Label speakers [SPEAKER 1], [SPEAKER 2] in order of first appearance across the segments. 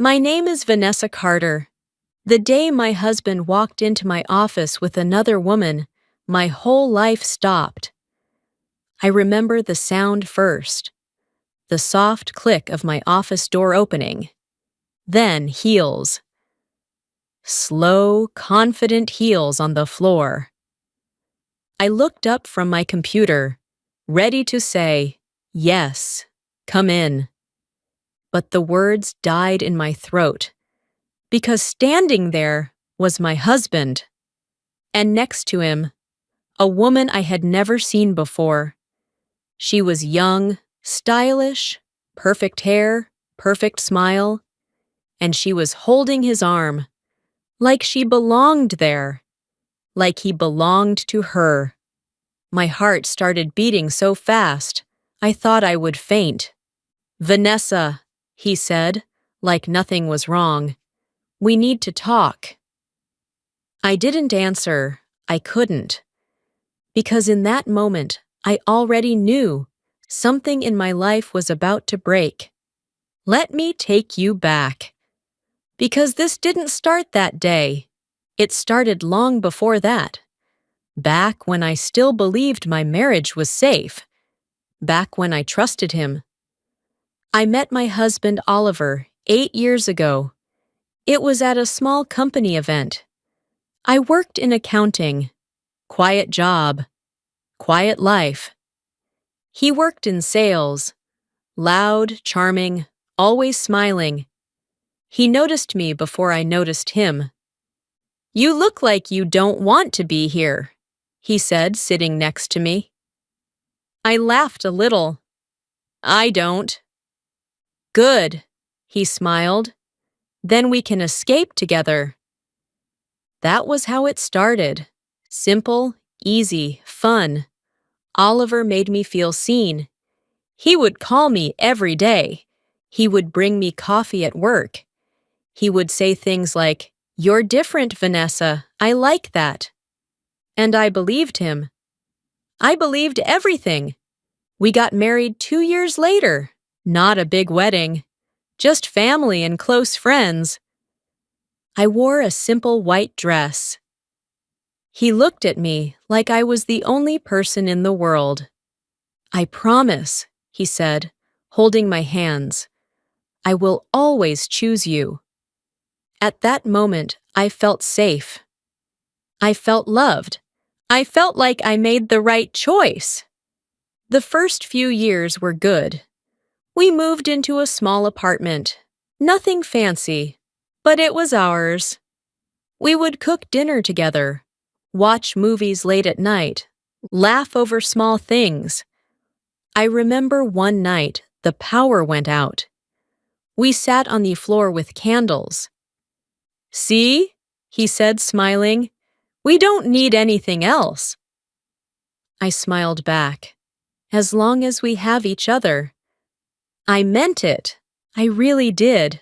[SPEAKER 1] My name is Vanessa Carter. The day my husband walked into my office with another woman, my whole life stopped. I remember the sound first, the soft click of my office door opening. Then heels. Slow, confident heels on the floor. I looked up from my computer, ready to say, "Yes, come in." But the words died in my throat, because standing there was my husband, and next to him, a woman I had never seen before. She was young, stylish, perfect hair, perfect smile, and she was holding his arm, like she belonged there, like he belonged to her. My heart started beating so fast, I thought I would faint. "Vanessa," he said, like nothing was wrong. "We need to talk." I didn't answer. I couldn't. Because in that moment, I already knew something in my life was about to break. Let me take you back. Because this didn't start that day. It started long before that. Back when I still believed my marriage was safe. Back when I trusted him. I met my husband Oliver 8 years ago. It was at a small company event. I worked in accounting. Quiet job. Quiet life. He worked in sales. Loud, charming, always smiling. He noticed me before I noticed him. "You look like you don't want to be here," he said, sitting next to me. I laughed a little. "I don't." "Good," he smiled. "Then we can escape together." That was how it started. Simple, easy, fun. Oliver made me feel seen. He would call me every day. He would bring me coffee at work. He would say things like, "You're different, Vanessa. I like that." And I believed him. I believed everything. We got married 2 years later. Not a big wedding. Just family and close friends. I wore a simple white dress. He looked at me like I was the only person in the world. "I promise," he said, holding my hands. "I will always choose you." At that moment, I felt safe. I felt loved. I felt like I made the right choice. The first few years were good. We moved into a small apartment. Nothing fancy, but it was ours. We would cook dinner together, watch movies late at night, laugh over small things. I remember one night the power went out. We sat on the floor with candles. "See?" he said, smiling. "We don't need anything else." I smiled back. "As long as we have each other." I meant it. I really did.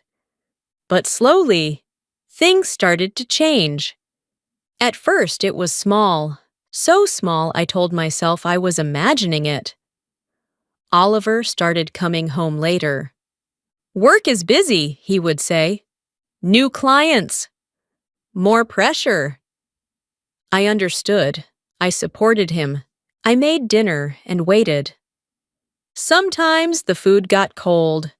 [SPEAKER 1] But slowly, things started to change. At first, it was small. So small, I told myself I was imagining it. Oliver started coming home later. "Work is busy," he would say. "New clients. More pressure." I understood. I supported him. I made dinner and waited. Sometimes the food got cold.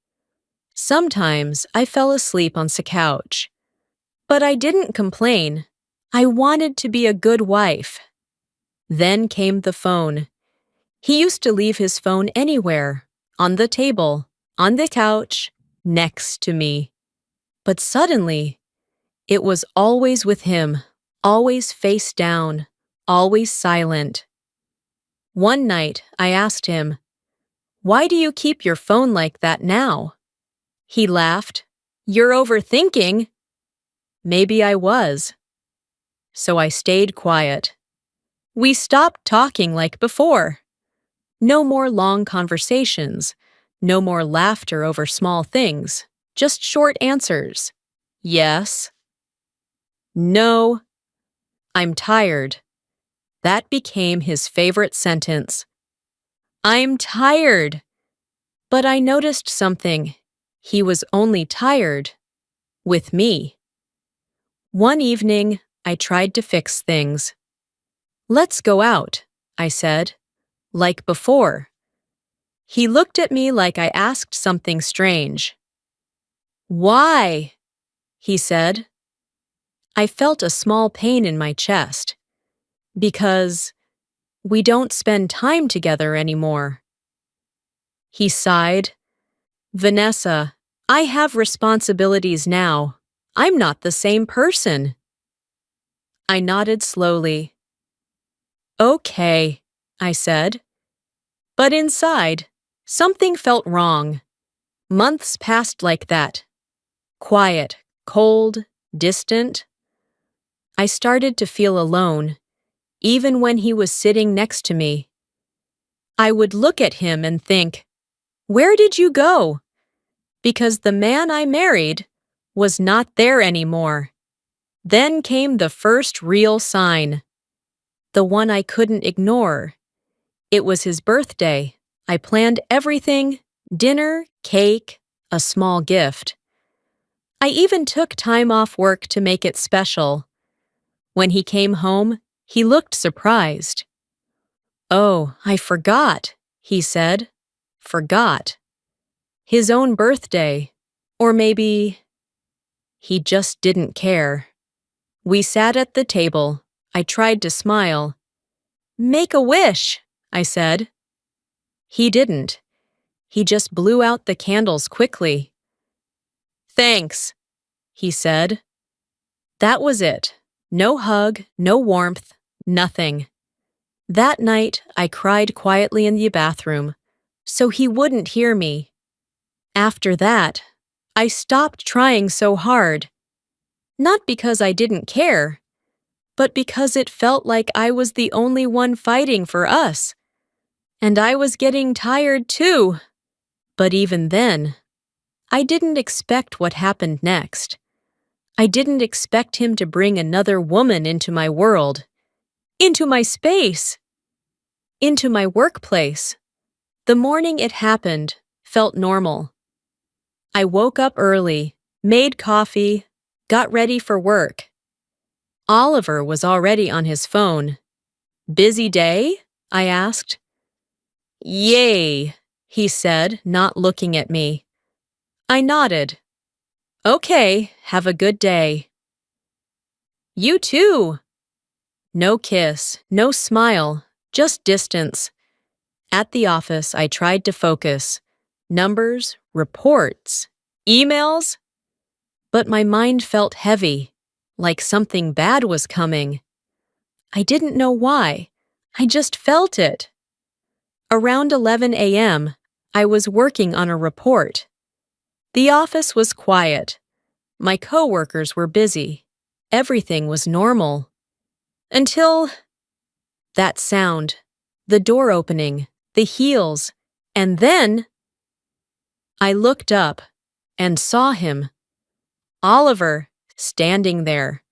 [SPEAKER 1] Sometimes I fell asleep on the couch. But I didn't complain. I wanted to be a good wife. Then came the phone. He used to leave his phone anywhere, on the table, on the couch, next to me. But suddenly, it was always with him, always face down, always silent. One night, I asked him, "Why do you keep your phone like that now?" He laughed. "You're overthinking." Maybe I was. So I stayed quiet. We stopped talking like before. No more long conversations. No more laughter over small things. Just short answers. Yes. No. I'm tired. That became his favorite sentence. I'm tired. But I noticed something. He was only tired. with me. One evening, I tried to fix things. "Let's go out," I said, like before. He looked at me like I asked something strange. "Why?" he said. I felt a small pain in my chest. "Because we don't spend time together anymore." He sighed. "Vanessa, I have responsibilities now. I'm not the same person." I nodded slowly. "Okay," I said. But inside, something felt wrong. Months passed like that. Quiet, cold, distant. I started to feel alone, even when he was sitting next to me. I would look at him and think, "Where did you go?" Because the man I married was not there anymore. Then came the first real sign. The one I couldn't ignore. It was his birthday. I planned everything: dinner, cake, a small gift. I even took time off work to make it special. When he came home, he looked surprised. "Oh, I forgot," he said. Forgot. His own birthday. Or maybe he just didn't care. We sat at the table. I tried to smile. "Make a wish," I said. He didn't. He just blew out the candles quickly. "Thanks," he said. That was it. No hug, no warmth, nothing. That night, I cried quietly in the bathroom, so he wouldn't hear me. After that, I stopped trying so hard. Not because I didn't care, but because it felt like I was the only one fighting for us. And I was getting tired too. But even then, I didn't expect what happened next. I didn't expect him to bring another woman into my world, into my space, into my workplace. The morning it happened felt normal. I woke up early, made coffee, got ready for work. Oliver was already on his phone. "Busy day?" I asked. "Yay," he said, not looking at me. I nodded. "Okay, have a good day." "You too." No kiss, no smile, just distance. At the office, I tried to focus. Numbers, reports, emails. But my mind felt heavy, like something bad was coming. I didn't know why. I just felt it. Around 11 a.m., I was working on a report. The office was quiet. My coworkers were busy. Everything was normal. Until that sound, the door opening, the heels, and then I looked up and saw him, Oliver, standing there,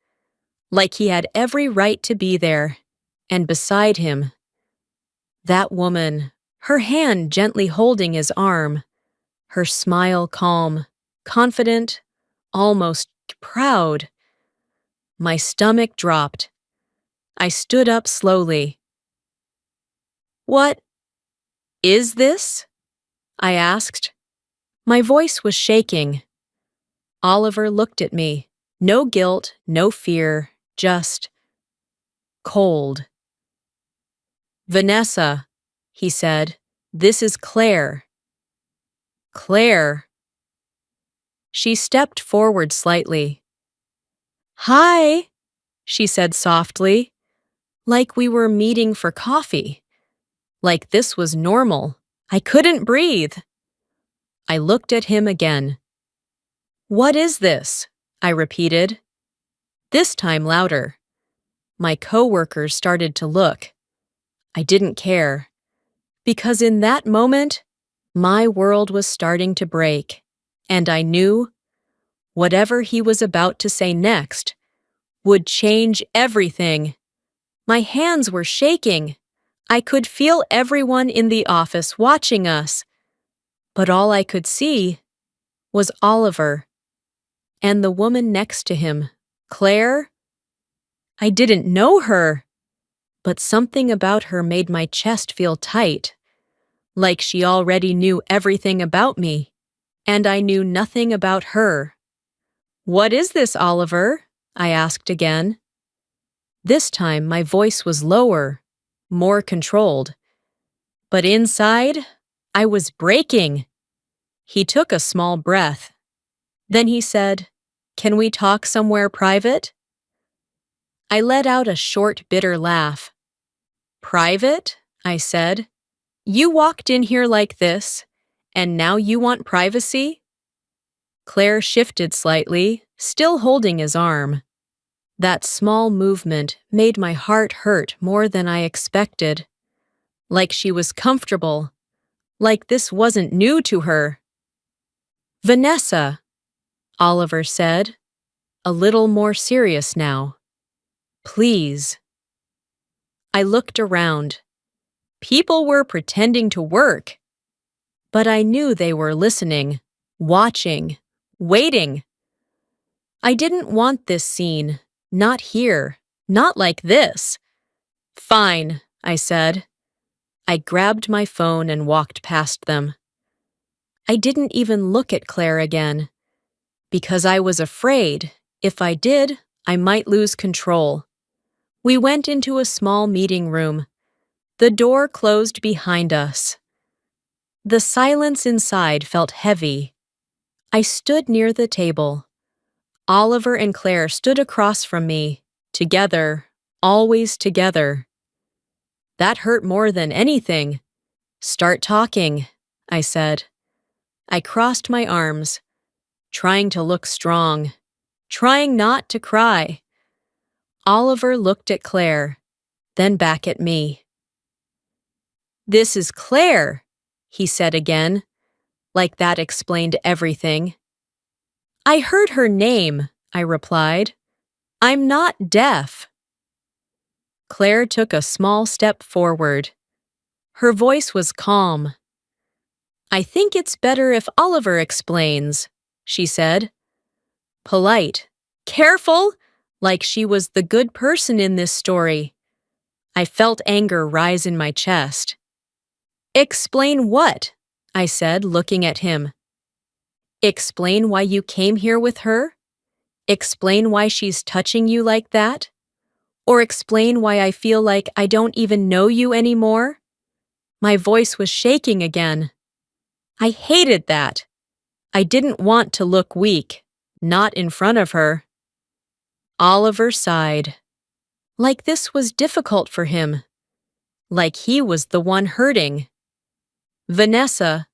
[SPEAKER 1] like he had every right to be there, and beside him, that woman, her hand gently holding his arm, her smile calm, confident, almost proud. My stomach dropped. I stood up slowly. "What is this?" I asked. My voice was shaking. Oliver looked at me. No guilt, no fear, just cold. "Vanessa," he said, "this is Claire." Claire. She stepped forward slightly. "Hi," she said softly, like we were meeting for coffee. Like this was normal. I couldn't breathe. I looked at him again. "What is this?" I repeated. This time louder. My coworkers started to look. I didn't care. Because in that moment, my world was starting to break. And I knew whatever he was about to say next would change everything. My hands were shaking. I could feel everyone in the office watching us. But all I could see was Oliver. And the woman next to him, Claire? I didn't know her, but something about her made my chest feel tight, like she already knew everything about me, and I knew nothing about her. "What is this, Oliver?" I asked again. This time my voice was lower, more controlled. But inside, I was breaking. He took a small breath. Then he said, "Can we talk somewhere private?" I let out a short, bitter laugh. "Private?" I said. "You walked in here like this, and now you want privacy?" Claire shifted slightly, still holding his arm. That small movement made my heart hurt more than I expected. Like she was comfortable, like this wasn't new to her. "Vanessa," Oliver said, a little more serious now. "Please." I looked around. People were pretending to work, but I knew they were listening, watching, waiting. I didn't want this scene, not here, not like this. "Fine," I said. I grabbed my phone and walked past them. I didn't even look at Claire again, because I was afraid, if I did, I might lose control. We went into a small meeting room. The door closed behind us. The silence inside felt heavy. I stood near the table. Oliver and Claire stood across from me, together, always together. That hurt more than anything. "Start talking," I said. I crossed my arms, trying to look strong, trying not to cry. Oliver looked at Claire, then back at me. "This is Claire," he said again, like that explained everything. "I heard her name," I replied. "I'm not deaf." Claire took a small step forward. Her voice was calm. "I think it's better if Oliver explains," she said. Polite, careful, like she was the good person in this story. I felt anger rise in my chest. "Explain what?" I said, looking at him. "Explain why you came here with her? Explain why she's touching you like that? Or explain why I feel like I don't even know you anymore?" My voice was shaking again. I hated that. I didn't want to look weak, not in front of her. Oliver sighed. Like this was difficult for him. Like he was the one hurting. "Vanessa,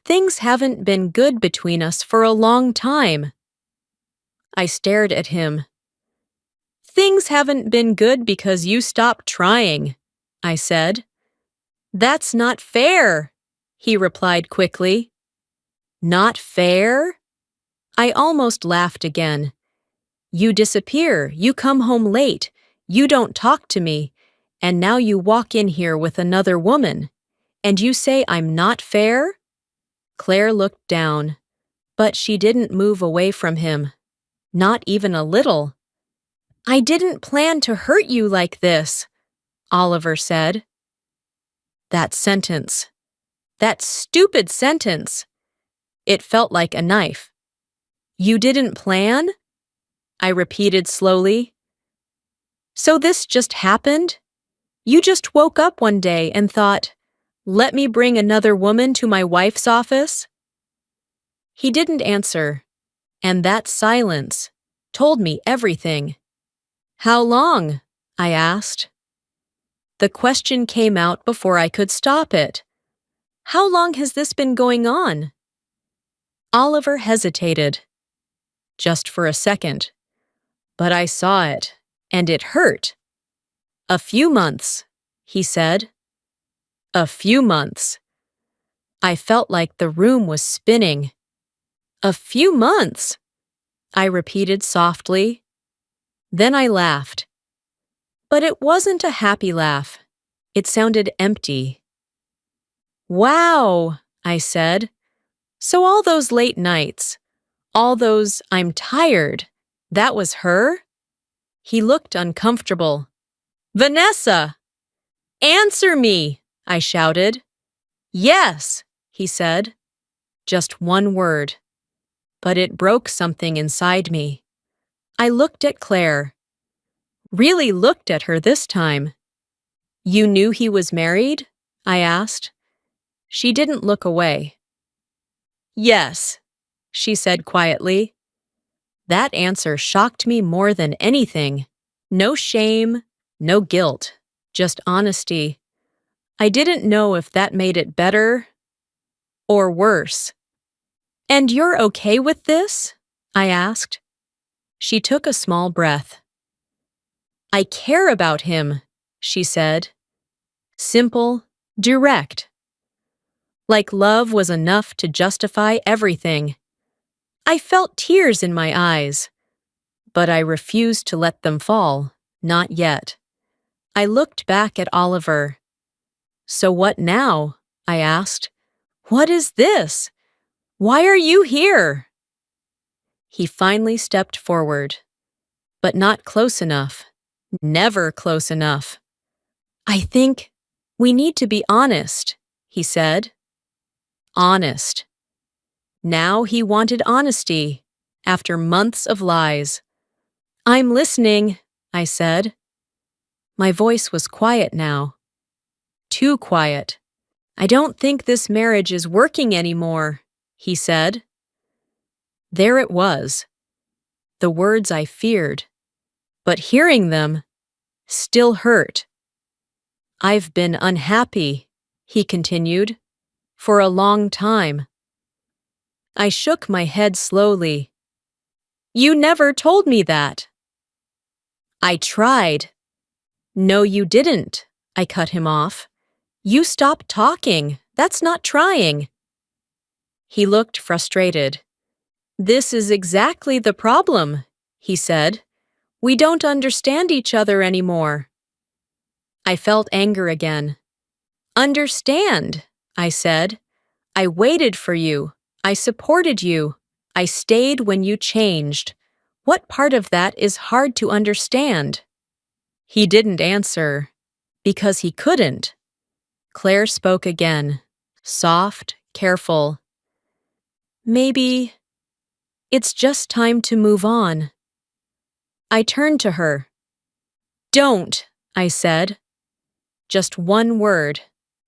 [SPEAKER 1] things haven't been good between us for a long time." I stared at him. "Things haven't been good because you stopped trying," I said. "That's not fair," he replied quickly. "Not fair?" I almost laughed again. "You disappear, you come home late, you don't talk to me, and now you walk in here with another woman, and you say I'm not fair?" Claire looked down, but she didn't move away from him. Not even a little. "I didn't plan to hurt you like this," Oliver said. That sentence. That stupid sentence. It felt like a knife. "You didn't plan?" I repeated slowly. "So this just happened? You just woke up one day and thought, 'Let me bring another woman to my wife's office'?" He didn't answer, and that silence told me everything. "How long?" I asked. The question came out before I could stop it. "How long has this been going on?" Oliver hesitated. Just for a second. But I saw it, and it hurt. "A few months," he said. "A few months." I felt like the room was spinning. "A few months," I repeated softly. Then I laughed. But it wasn't a happy laugh. It sounded empty. "Wow," I said. "So all those late nights, All those "I'm tired." That was her? He looked uncomfortable. Vanessa! Answer me! I shouted. Yes, he said. Just one word. But it broke something inside me. I looked at Claire. Really looked at her this time. You knew he was married? I asked. She didn't look away. Yes, she said quietly. That answer shocked me more than anything. No shame, no guilt, just honesty. I didn't know if that made it better or worse. And you're okay with this? I asked. She took a small breath. I care about him, she said. Simple, direct. Like love was enough to justify everything. I felt tears in my eyes, but I refused to let them fall, not yet. I looked back at Oliver. So what now? I asked. What is this? Why are you here? He finally stepped forward, but not close enough. Never close enough. I think we need to be honest, he said. Honest. Now he wanted honesty, after months of lies. I'm listening, I said. My voice was quiet now. Too quiet. I don't think this marriage is working anymore, he said. There it was. The words I feared. But hearing them still hurt. I've been unhappy, he continued, for a long time. I shook my head slowly. You never told me that. I tried. No, you didn't, I cut him off. You stopped talking. That's not trying. He looked frustrated. This is exactly the problem, he said. We don't understand each other anymore. I felt anger again. Understand, I said. I waited for you. I supported you. I stayed when you changed. What part of that is hard to understand? He didn't answer, because he couldn't. Claire spoke again, soft, careful. Maybe it's just time to move on. I turned to her. Don't, I said. Just one word,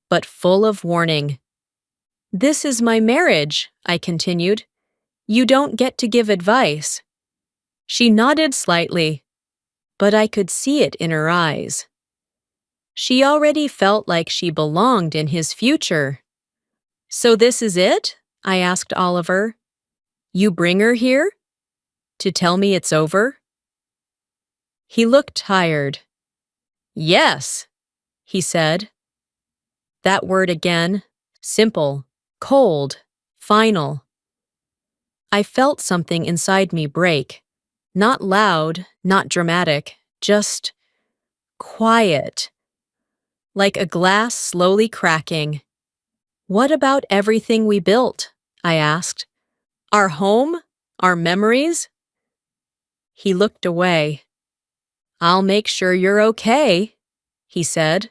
[SPEAKER 1] but full of warning. This is my marriage, I continued. You don't get to give advice. She nodded slightly, but I could see it in her eyes. She already felt like she belonged in his future. So this is it? I asked Oliver. You bring her here? To tell me it's over? He looked tired. Yes, he said. That word again, simple, cold, final. I felt something inside me break. Not loud, not dramatic, just quiet. Like a glass slowly cracking. What about everything we built? I asked. Our home? Our memories? He looked away. I'll make sure you're okay, he said.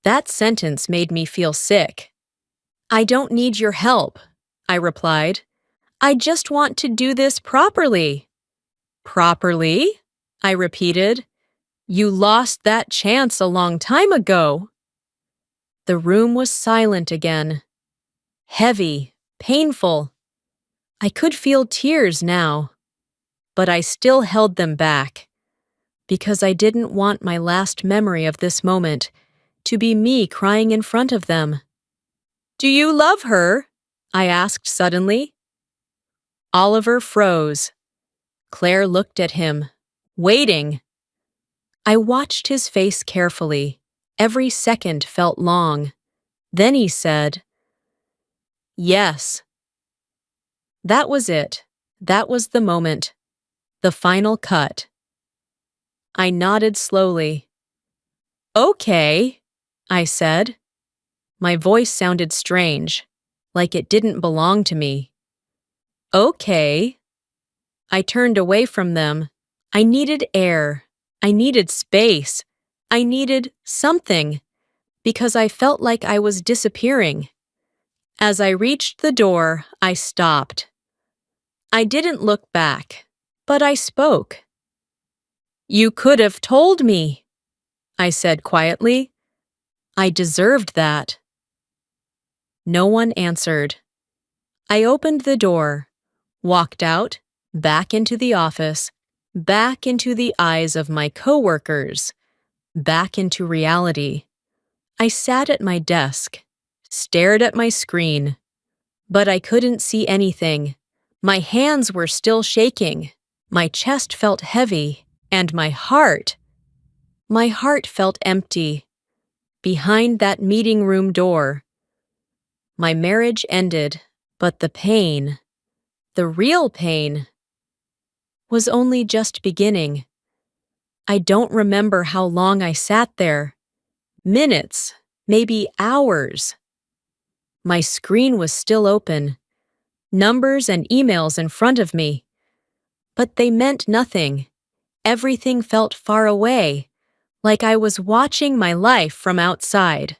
[SPEAKER 1] That sentence made me feel sick. I don't need your help, I replied. I just want to do this properly. Properly? I repeated. You lost that chance a long time ago. The room was silent again. Heavy, painful. I could feel tears now, but I still held them back, because I didn't want my last memory of this moment to be me crying in front of them. Do you love her? I asked suddenly. Oliver froze. Claire looked at him, waiting. I watched his face carefully. Every second felt long. Then he said, Yes. That was it. That was the moment. The final cut. I nodded slowly. Okay, I said. My voice sounded strange, like it didn't belong to me. Okay. I turned away from them. I needed air. I needed space. I needed something because I felt like I was disappearing. As I reached the door, I stopped. I didn't look back, but I spoke. You could have told me, I said quietly. I deserved that. No one answered. I opened the door, walked out, back into the office, back into the eyes of my coworkers, back into reality. I sat at my desk, stared at my screen, but I couldn't see anything. My hands were still shaking. My chest felt heavy, and my heart felt empty. Behind that meeting room door, my marriage ended, but the pain, the real pain, was only just beginning. I don't remember how long I sat there. Minutes, maybe hours. My screen was still open, numbers and emails in front of me. But they meant nothing. Everything felt far away, like I was watching my life from outside.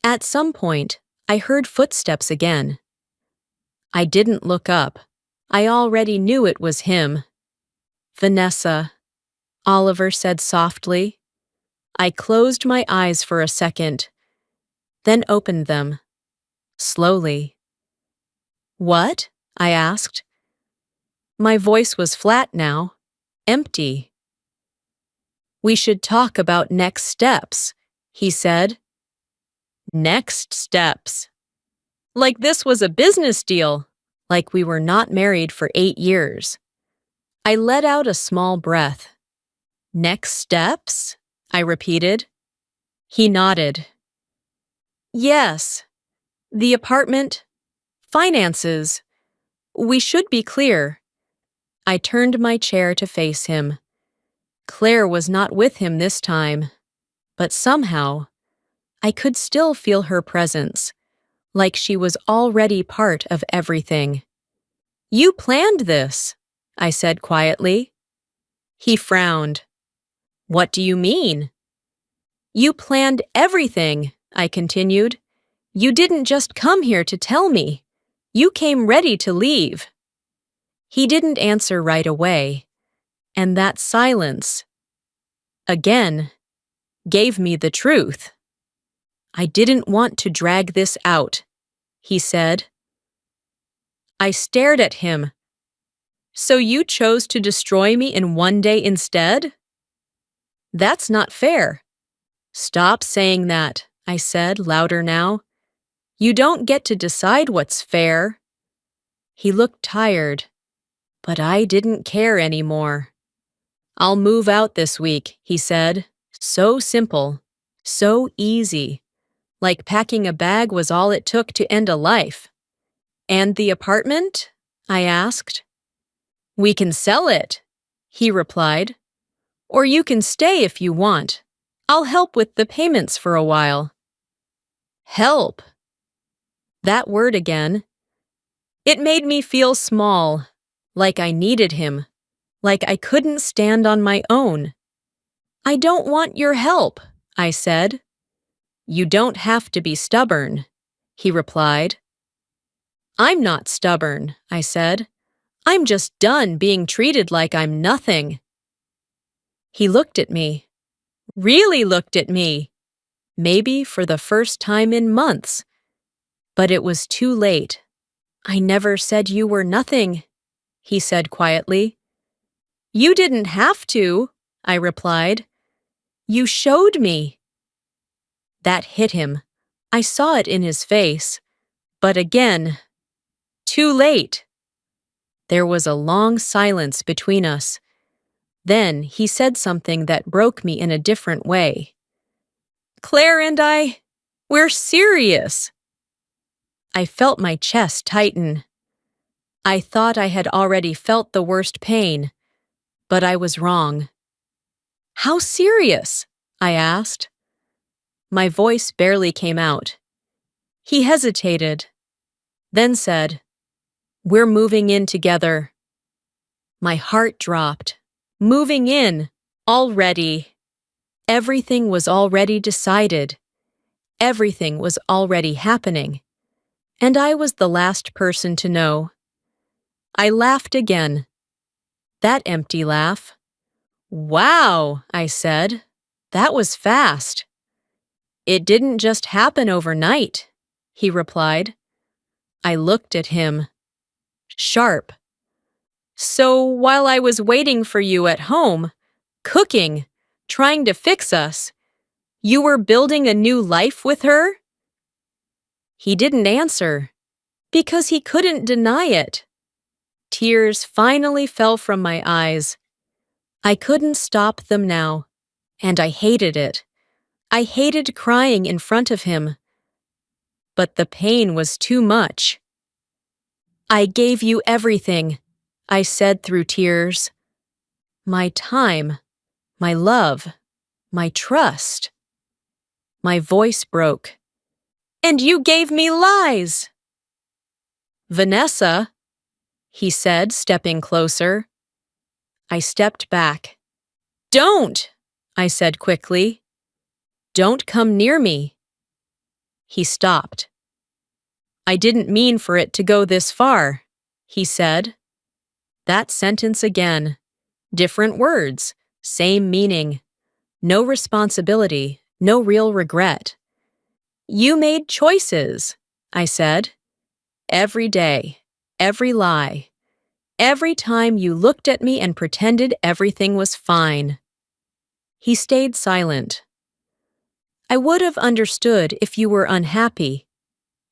[SPEAKER 1] At some point, I heard footsteps again. I didn't look up. I already knew it was him. Vanessa, Oliver said softly. I closed my eyes for a second, then opened them, slowly. What? I asked. My voice was flat now, empty. We should talk about next steps, he said. Next steps. Like this was a business deal, like we were not married for 8 years. I let out a small breath. Next steps? I repeated. He nodded. Yes. The apartment. Finances. We should be clear. I turned my chair to face him. Claire was not with him this time, but somehow, I could still feel her presence, like she was already part of everything. You planned this, I said quietly. He frowned. What do you mean? You planned everything, I continued. You didn't just come here to tell me. You came ready to leave. He didn't answer right away, and that silence, again, gave me the truth. I didn't want to drag this out, he said. I stared at him. So you chose to destroy me in one day instead? That's not fair. Stop saying that, I said, louder now. You don't get to decide what's fair. He looked tired, but I didn't care anymore. I'll move out this week, he said. So simple, so easy, like packing a bag was all it took to end a life. And the apartment? I asked. We can sell it, he replied. Or you can stay if you want. I'll help with the payments for a while. Help. That word again. It made me feel small, like I needed him, like I couldn't stand on my own. I don't want your help, I said. You don't have to be stubborn, he replied. I'm not stubborn, I said. I'm just done being treated like I'm nothing. He looked at me, really looked at me, maybe for the first time in months. But it was too late. I never said you were nothing, he said quietly. You didn't have to, I replied. You showed me. That hit him. I saw it in his face. But again, too late. There was a long silence between us. Then he said something that broke me in a different way. Claire and we're serious. I felt my chest tighten. I thought I had already felt the worst pain, but I was wrong. How serious? I asked. My voice barely came out. He hesitated, then said, We're moving in together. My heart dropped. Moving in. Already. Everything was already decided. Everything was already happening. And I was the last person to know. I laughed again. That empty laugh. Wow, I said. That was fast. It didn't just happen overnight, he replied. I looked at him. Sharp. So while I was waiting for you at home, cooking, trying to fix us, you were building a new life with her? He didn't answer, because he couldn't deny it. Tears finally fell from my eyes. I couldn't stop them now, and I hated it. I hated crying in front of him. But the pain was too much. I gave you everything, I said through tears. My time, my love, my trust. My voice broke. And you gave me lies! Vanessa, he said, stepping closer. I stepped back. Don't, I said quickly. Don't come near me. He stopped. I didn't mean for it to go this far, he said. That sentence again. Different words, same meaning. No responsibility, no real regret. You made choices, I said. Every day, every lie. Every time you looked at me and pretended everything was fine. He stayed silent. I would have understood if you were unhappy,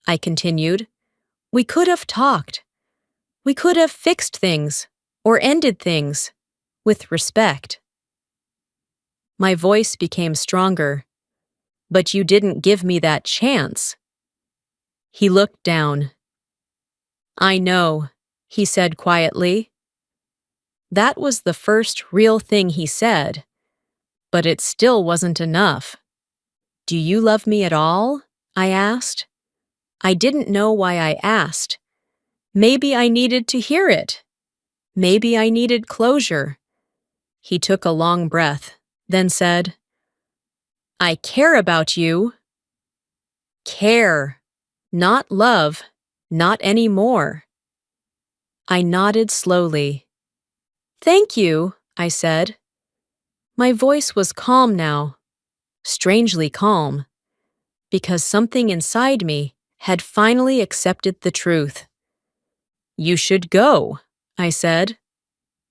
[SPEAKER 1] I continued. We could have talked. We could have fixed things or ended things with respect. My voice became stronger. But you didn't give me that chance. He looked down. I know, he said quietly. That was the first real thing he said, but it still wasn't enough. Do you love me at all? I asked. I didn't know why I asked. Maybe I needed to hear it. Maybe I needed closure. He took a long breath, then said, I care about you. Care, not love, not anymore. I nodded slowly. Thank you, I said. My voice was calm now, strangely calm, because something inside me had finally accepted the truth. You should go, I said.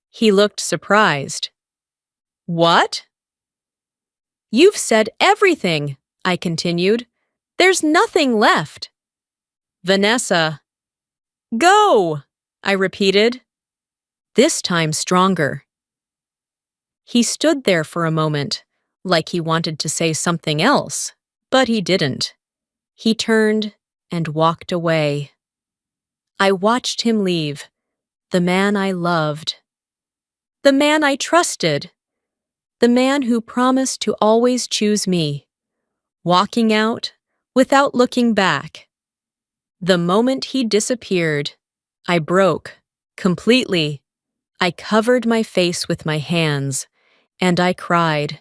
[SPEAKER 1] He looked surprised. What? You've said everything, I continued. There's nothing left. Vanessa. Go, I repeated, this time stronger. He stood there for a moment, like he wanted to say something else, but he didn't. He turned and walked away. I watched him leave, the man I loved, the man I trusted, the man who promised to always choose me, walking out without looking back. The moment he disappeared, I broke, completely. I covered my face with my hands, and I cried.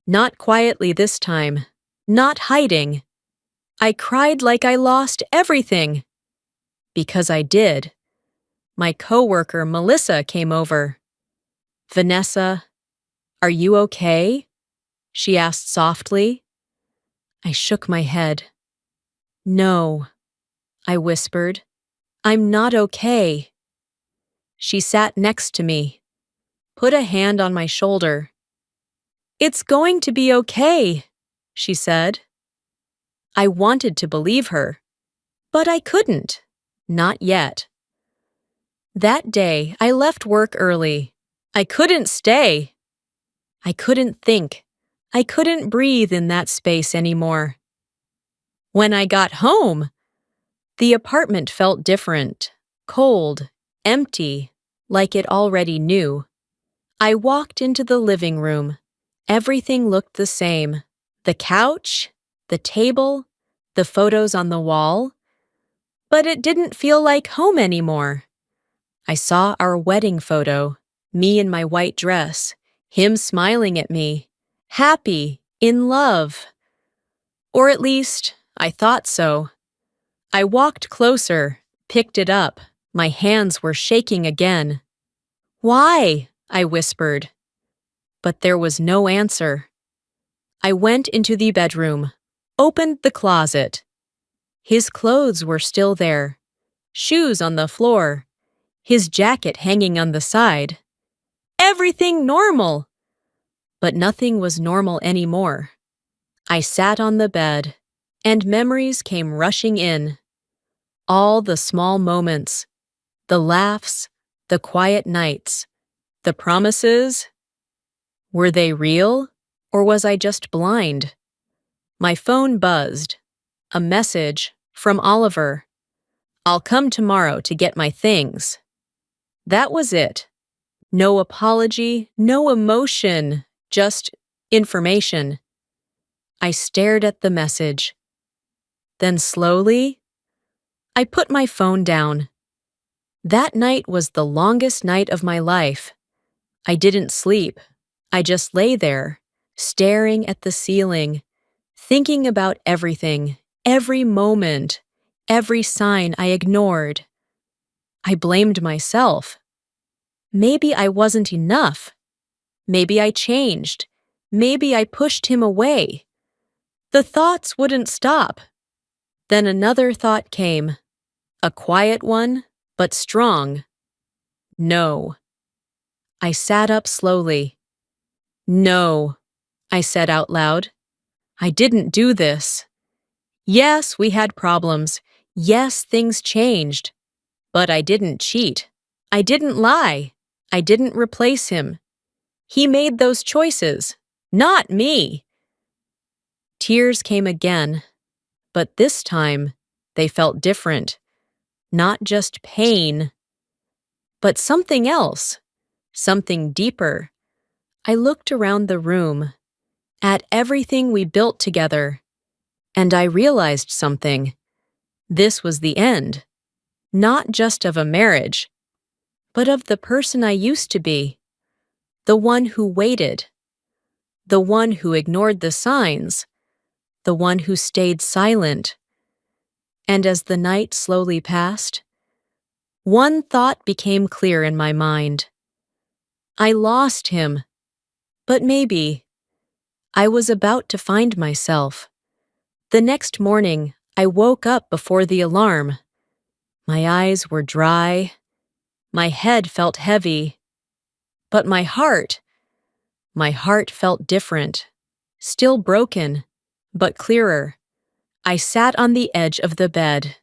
[SPEAKER 1] Not quietly this time, not hiding. I cried like I lost everything. Because I did. My coworker, Melissa, came over. Vanessa, are you okay? She asked softly. I shook my head. No, I whispered. I'm not okay. She sat next to me, put a hand on my shoulder. It's going to be okay, she said. I wanted to believe her, but I couldn't, not yet. That day, I left work early. I couldn't stay. I couldn't think. I couldn't breathe in that space anymore. When I got home, the apartment felt different, cold, empty, like it already knew. I walked into the living room. Everything looked the same. The couch, the table, the photos on the wall. But it didn't feel like home anymore. I saw our wedding photo, me in my white dress, him smiling at me, happy, in love. Or at least, I thought so. I walked closer, picked it up. My hands were shaking again. "Why?" I whispered. But there was no answer. I went into the bedroom, opened the closet. His clothes were still there, shoes on the floor, his jacket hanging on the side. Everything normal! But nothing was normal anymore. I sat on the bed, and memories came rushing in. All the small moments, the laughs, the quiet nights, the promises. Were they real, or was I just blind? My phone buzzed. A message from Oliver. "I'll come tomorrow to get my things." That was it. No apology, no emotion, just information. I stared at the message. Then slowly, I put my phone down. That night was the longest night of my life. I didn't sleep. I just lay there, staring at the ceiling, thinking about everything, every moment, every sign I ignored. I blamed myself. Maybe I wasn't enough. Maybe I changed. Maybe I pushed him away. The thoughts wouldn't stop. Then another thought came, a quiet one, but strong. No. I sat up slowly. No, I said out loud. I didn't do this. Yes, we had problems. Yes, things changed. But I didn't cheat. I didn't lie. I didn't replace him. He made those choices, not me. Tears came again, but this time they felt different. Not just pain, but something else, something deeper. I looked around the room, at everything we built together, and I realized something. This was the end, not just of a marriage, but of the person I used to be, the one who waited, the one who ignored the signs, the one who stayed silent. And as the night slowly passed, one thought became clear in my mind. I lost him, but maybe I was about to find myself. The next morning, I woke up before the alarm. My eyes were dry. My head felt heavy. But my heart felt different. Still broken, but clearer. I sat on the edge of the bed,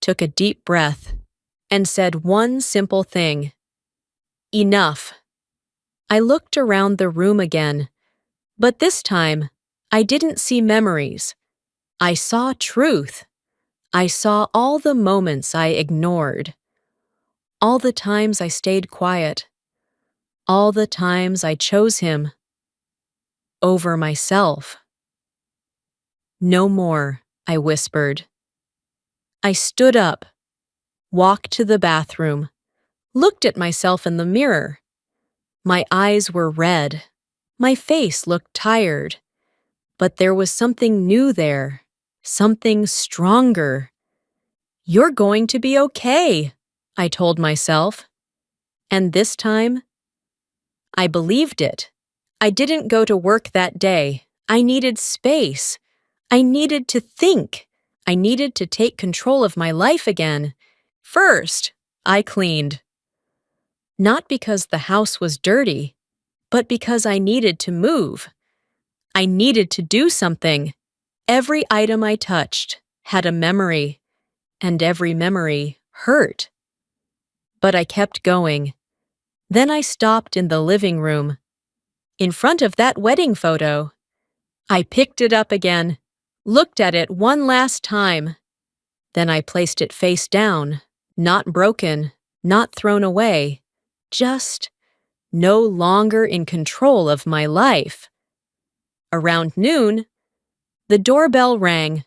[SPEAKER 1] took a deep breath, and said one simple thing. Enough. I looked around the room again, but this time, I didn't see memories. I saw truth. I saw all the moments I ignored, all the times I stayed quiet, all the times I chose him over myself. No more, I whispered. I stood up, walked to the bathroom, looked at myself in the mirror. My eyes were red. My face looked tired. But there was something new there, something stronger. "You're going to be okay," I told myself. And this time, I believed it. I didn't go to work that day. I needed space. I needed to think. I needed to take control of my life again. First, I cleaned. Not because the house was dirty, but because I needed to move. I needed to do something. Every item I touched had a memory, and every memory hurt. But I kept going. Then I stopped in the living room, in front of that wedding photo. I picked it up again, looked at it one last time. Then I placed it face down, not broken, not thrown away, just no longer in control of my life. Around noon, the doorbell rang.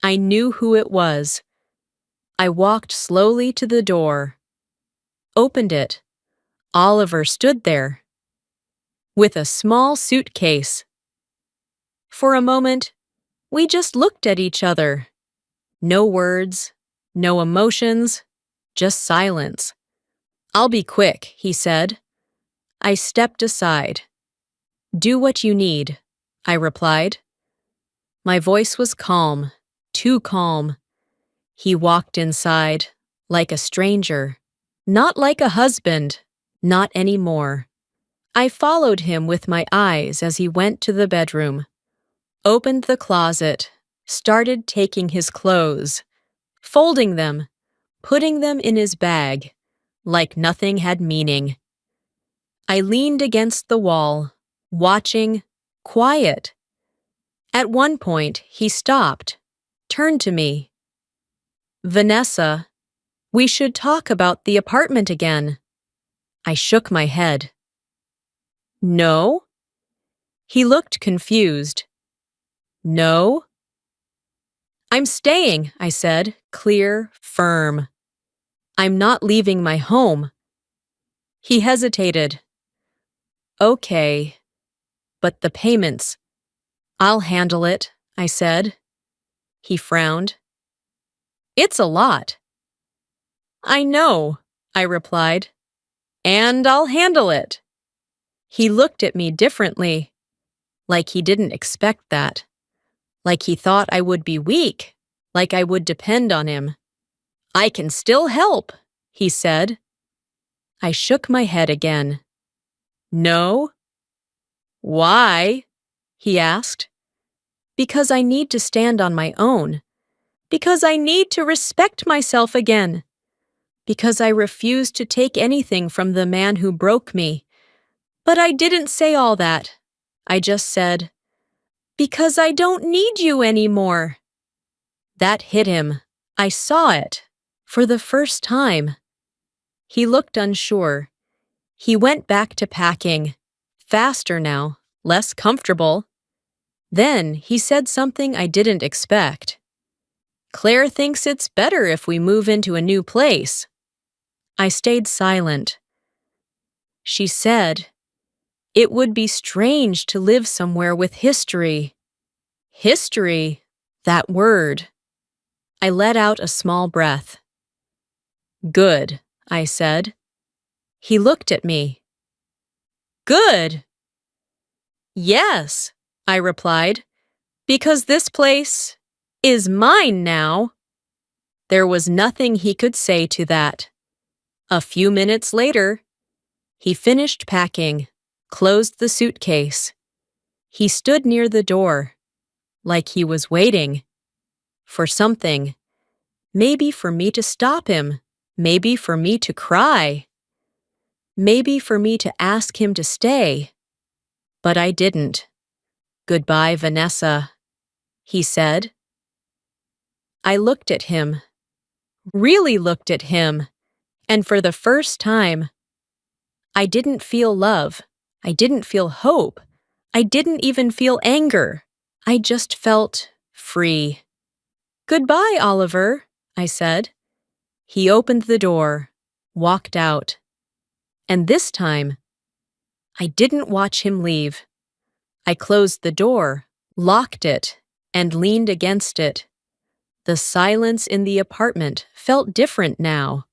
[SPEAKER 1] I knew who it was. I walked slowly to the door, opened it. Oliver stood there, with a small suitcase. For a moment, we just looked at each other. No words, no emotions, just silence. "I'll be quick," he said. I stepped aside. "Do what you need," I replied. My voice was calm, too calm. He walked inside, like a stranger, not like a husband, not anymore. I followed him with my eyes as he went to the bedroom, opened the closet, started taking his clothes, folding them, putting them in his bag, like nothing had meaning. I leaned against the wall, watching, quiet. At one point, he stopped, turned to me. "Vanessa, we should talk about the apartment again." I shook my head. "No?" He looked confused. "No?" "I'm staying," I said, clear, firm. "I'm not leaving my home." He hesitated. "Okay, but the payments." "I'll handle it," I said. He frowned. "It's a lot." "I know," I replied. "And I'll handle it." He looked at me differently, like he didn't expect that, like he thought I would be weak, like I would depend on him. "I can still help," he said. I shook my head again. "No?" "Why?" he asked. "Because I need to stand on my own. Because I need to respect myself again. Because I refuse to take anything from the man who broke me. But I didn't say all that. I just said, because I don't need you anymore." That hit him. I saw it. For the first time. He looked unsure. He went back to packing. Faster now, less comfortable. Then he said something I didn't expect. "Claire thinks it's better if we move into a new place." I stayed silent. She said, "It would be strange to live somewhere with history." History, that word. I let out a small breath. "Good," I said. He looked at me. "Good." "Yes," I replied, "because this place is mine now." There was nothing he could say to that. A few minutes later, he finished packing, closed the suitcase. He stood near the door, like he was waiting for something. Maybe for me to stop him, maybe for me to cry, maybe for me to ask him to stay. But I didn't. "Goodbye, Vanessa," he said. I looked at him, really looked at him, and for the first time, I didn't feel love. I didn't feel hope. I didn't even feel anger. I just felt free. "Goodbye, Oliver," I said. He opened the door, walked out. And this time, I didn't watch him leave. I closed the door, locked it, and leaned against it. The silence in the apartment felt different now.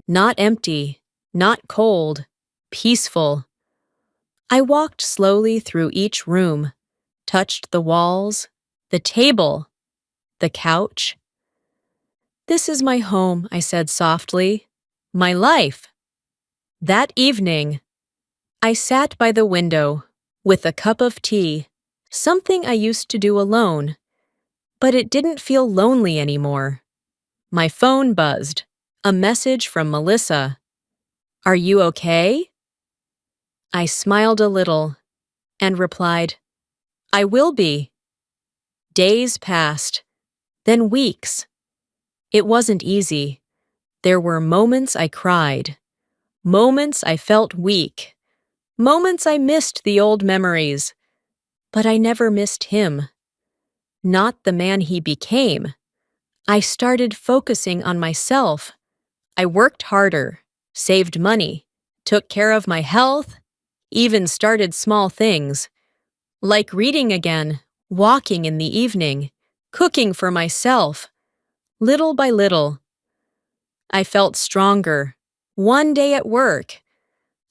[SPEAKER 1] Not empty, not cold, peaceful. I walked slowly through each room, touched the walls, the table, the couch. "This is my home," I said softly. "My life." That evening, I sat by the window with a cup of tea, something I used to do alone. But it didn't feel lonely anymore. My phone buzzed, a message from Melissa. "Are you okay?" I smiled a little and replied, "I will be." Days passed, then weeks. It wasn't easy. There were moments I cried, moments I felt weak, moments I missed the old memories. But I never missed him. Not the man he became. I started focusing on myself. I worked harder, saved money, took care of my health, even started small things, like reading again, walking in the evening, cooking for myself. Little by little, I felt stronger. One day at work,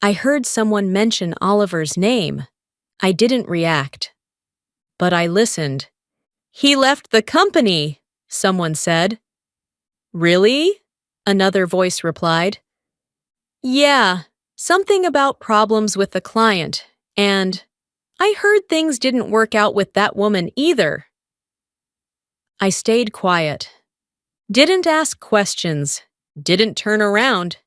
[SPEAKER 1] I heard someone mention Oliver's name. I didn't react, but I listened. "He left the company," someone said. "Really?" another voice replied. "Yeah, something about problems with the client, and I heard things didn't work out with that woman either." I stayed quiet, didn't ask questions, didn't turn around,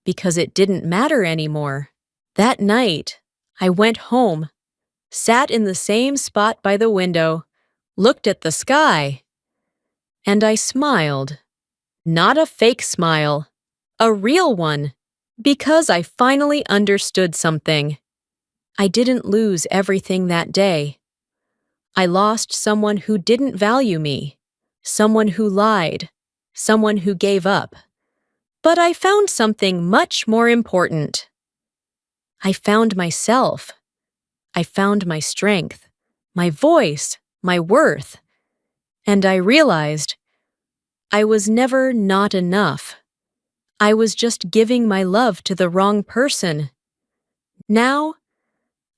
[SPEAKER 1] because it didn't matter anymore. That night, I went home, sat in the same spot by the window, looked at the sky, and I smiled. Not a fake smile, a real one, because I finally understood something. I didn't lose everything that day. I lost someone who didn't value me, someone who lied, someone who gave up. But I found something much more important. I found myself. I found my strength, my voice, my worth. And I realized I was never not enough. I was just giving my love to the wrong person. Now,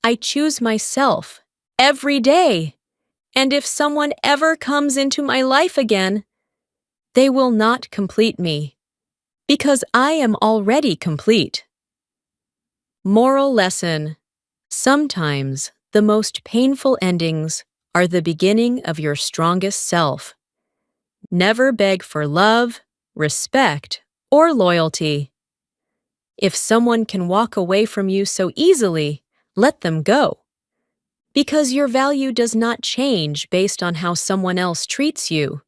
[SPEAKER 1] I choose myself every day. And if someone ever comes into my life again, they will not complete me, because I am already complete. Moral lesson: sometimes the most painful endings are the beginning of your strongest self. Never beg for love, respect, or loyalty. If someone can walk away from you so easily, let them go. Because your value does not change based on how someone else treats you.